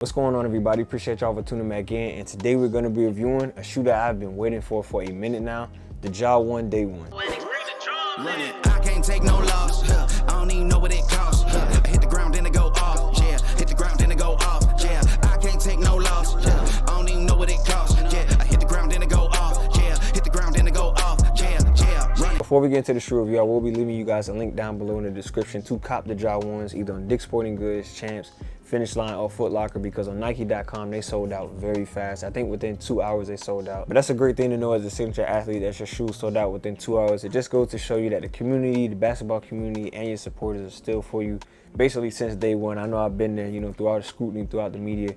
What's going on, everybody? Appreciate y'all for tuning back in, and today we're going to be reviewing a shoe that I've been waiting for a minute now, the Ja 1 Day 1. I can't take no loss. I don't even know what it costs. I hit the ground then it go off. Yeah, hit the ground then it go off. Yeah, I can't take no loss. I don't even know what it costs. Yeah, I hit the ground then it go off. Yeah, hit the ground then it go off. Yeah, run it. Before we get into the shoe review, I will be leaving you guys a link down below in the description to cop the Ja 1s either on Dick's Sporting Goods, Champs, Finish Line, or Foot Locker, because on Nike.com they sold out very fast. I think within 2 hours they sold out. But that's a great thing to know as a signature athlete, that your shoes sold out within 2 hours. It just goes to show you that the community, the basketball community, and your supporters are still for you basically since day one. I know I've been there, throughout the scrutiny, throughout the media.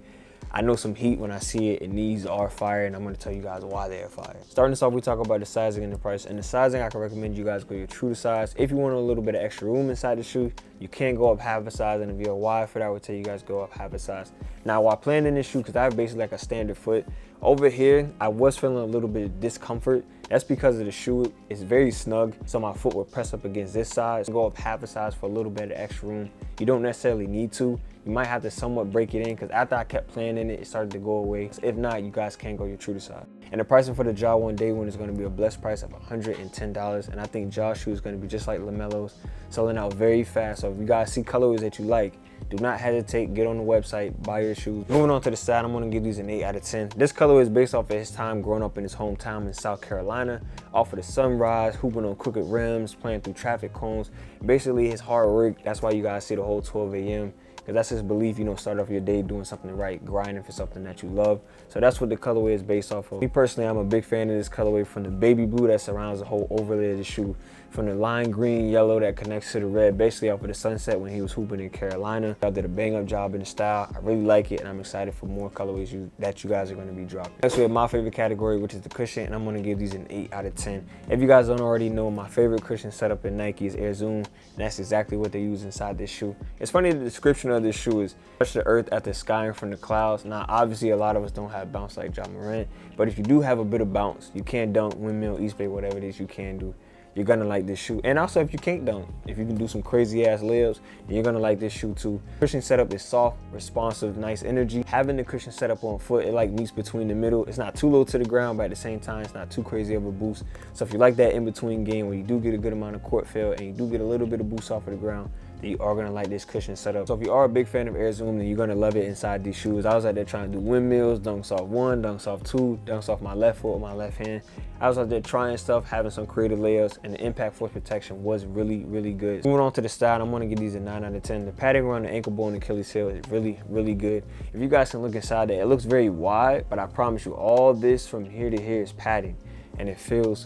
I know some heat when I see it, and these are fire, and I'm going to tell you guys why they are fire. Starting this off, we talk about the sizing and the price. And the sizing, I can recommend you guys go your true to size. If you want a little bit of extra room inside the shoe, you can go up half a size, and if you're wide for that, I would tell you guys go up half a size. Now, while playing in this shoe, because I have basically like a standard foot, over here, I was feeling a little bit of discomfort. That's because of the shoe. It's very snug, so my foot will press up against this side. Go up half a size for a little bit of extra room. You don't necessarily need to. You might have to somewhat break it in, because after I kept playing in it, it started to go away. If not, you guys can go your true to size. And the pricing for the Ja 1 Day 1 is going to be a blessed price of $110. And I think Ja shoe is going to be just like LaMelo's, selling out very fast. So if you guys see colorways that you like, do not hesitate, get on the website, buy your shoes. Moving on to the side, I'm gonna give these an 8 out of 10. This colorway is based off of his time growing up in his hometown in South Carolina, off of the sunrise, hooping on crooked rims, playing through traffic cones. Basically his hard work, that's why you guys see the whole 12 a.m. because that's his belief, start off your day doing something right, grinding for something that you love. So that's what the colorway is based off of. Me personally, I'm a big fan of this colorway, from the baby blue that surrounds the whole overlay of the shoe, from the lime green, yellow that connects to the red, basically off of the sunset when he was hooping in Carolina. I did a bang up job in the style. I really like it, and I'm excited for more colorways that you guys are gonna be dropping. Next, we have my favorite category, which is the cushion, and I'm gonna give these an 8 out of 10. If you guys don't already know, my favorite cushion setup in Nike is Air Zoom, and that's exactly what they use inside this shoe. It's funny, the description of this shoe is touch the earth after skying from the clouds. Now, obviously, a lot of us don't have bounce like Ja Morant, but if you do have a bit of bounce, you can dunk, windmill, East Bay, whatever it is you can do, you're gonna like this shoe. And also, if you can't dunk, if you can do some crazy ass layups, then you're gonna like this shoe too. Cushion setup is soft, responsive, nice energy. Having the cushion setup on foot, it like meets between the middle. It's not too low to the ground, but at the same time, it's not too crazy of a boost. So if you like that in-between game where you do get a good amount of court feel and you do get a little bit of boost off of the ground, you are gonna like this cushion setup. So if you are a big fan of Air Zoom, then you're gonna love it inside these shoes. I was out there trying to do windmills, dunks off one, dunks off two, dunks off my left foot with my left hand. I was out there trying stuff, having some creative layups, and the impact force protection was really, really good. Moving on to the style, I'm gonna give these a 9 out of 10. The padding around the ankle bone and Achilles heel is really, really good. If you guys can look inside there, it looks very wide, but I promise you, all this from here to here is padding, and it feels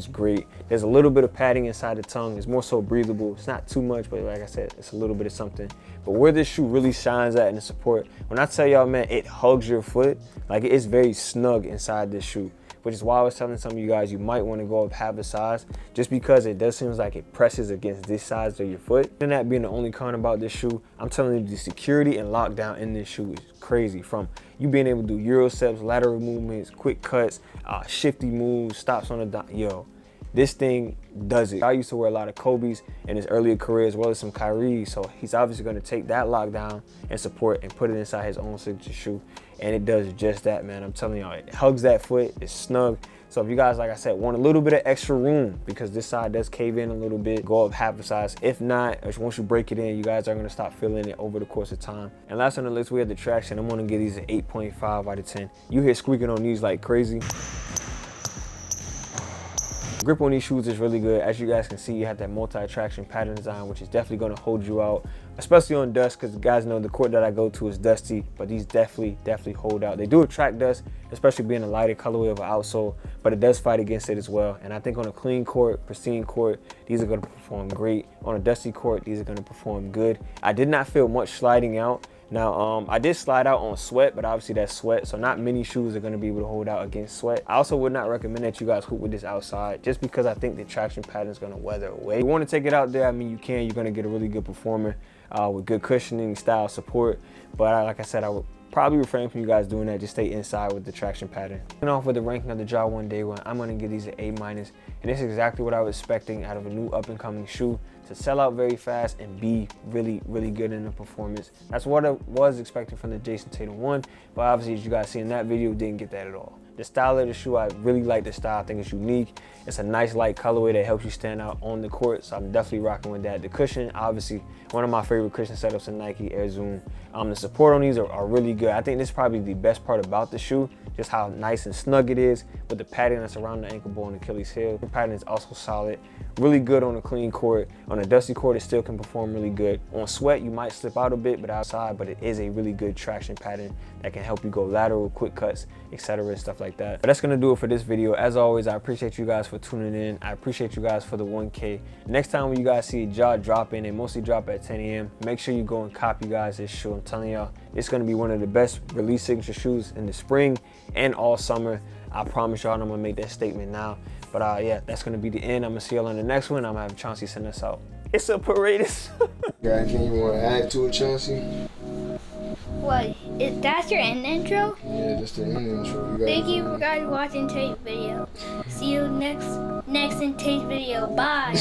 great. There's a little bit of padding inside the tongue. It's more so breathable. It's not too much, but like I said, it's a little bit of something. But where this shoe really shines at in the support, when I tell y'all, man, it hugs your foot, like it's very snug inside this shoe, which is why I was telling some of you guys you might want to go up half a size, just because it does seem like it presses against this size of your foot. And that being the only con about this shoe, I'm telling you, the security and lockdown in this shoe is crazy. From you being able to do Euro steps, lateral movements, quick cuts, shifty moves, stops on the dot. Yo, this thing does it. I used to wear a lot of Kobe's in his earlier career, as well as some Kyrie, so he's obviously going to take that lockdown and support and put it inside his own signature shoe, and it does just that, man. I'm telling y'all, it hugs that foot, it's snug. So if you guys, like I said, want a little bit of extra room, because this side does cave in a little bit, go up half a size. If not, once you break it in, you guys are going to stop feeling it over the course of time. And last on the list, we have the traction. I'm going to give these an 8.5 out of 10. You hear squeaking on these like crazy. Grip on these shoes is really good. As you guys can see, you have that multi-traction pattern design, which is definitely going to hold you out, especially on dust, because guys know the court that I go to is dusty, but these definitely hold out. They do attract dust, especially being a lighter colorway of an outsole, but it does fight against it as well. And I think on a clean court, pristine court, these are going to perform great. On a dusty court, these are going to perform good. I did not feel much sliding out. Now, I did slide out on sweat, but obviously that's sweat, so not many shoes are going to be able to hold out against sweat. I also would not recommend that you guys hoop with this outside, just because I think the traction pattern is going to weather away. If you want to take it out there, I mean, you can. You're going to get a really good performer with good cushioning, style, support. But like I said, I would probably refrain from you guys doing that. Just stay inside with the traction pattern. And off with the ranking of the Ja 1 Day 1, I'm going to give these an A-, and this is exactly what I was expecting out of a new up-and-coming shoe to sell out very fast and be really, really good in the performance. That's what I was expecting from the Jason Tatum 1, but obviously, as you guys see in that video, didn't get that at all. The style of the shoe, I really like the style. I think it's unique. It's a nice light colorway that helps you stand out on the court, so I'm definitely rocking with that. The cushion, obviously, one of my favorite cushion setups in Nike, Air Zoom. The support on these are really good. I think this is probably the best part about the shoe, just how nice and snug it is with the padding that's around the ankle bone and Achilles heel. The padding is also solid, really good on a clean court. On a dusty court, it still can perform really good. On sweat, you might slip out a bit, but outside, but it is a really good traction pattern that can help you go lateral, quick cuts, etc., stuff like that. But that's gonna do it for this video. As always, I appreciate you guys for tuning in. I appreciate you guys for the 1K. Next time when you guys see a jaw drop in, they mostly drop at 10 a.m. Make sure you go and copy guys this shoe. I'm telling y'all, it's gonna be one of the best release signature shoes in the spring and all summer. I promise y'all, I'm gonna make that statement now. But yeah, that's gonna be the end. I'm gonna see y'all on the next one. I'm gonna have Chauncey send us out. It's a parade. Guys, anything you want to add to it, Chauncey? What? That's your end intro? Yeah, just the end intro. Thank you for guys watching today's video. See you next in today's video. Bye.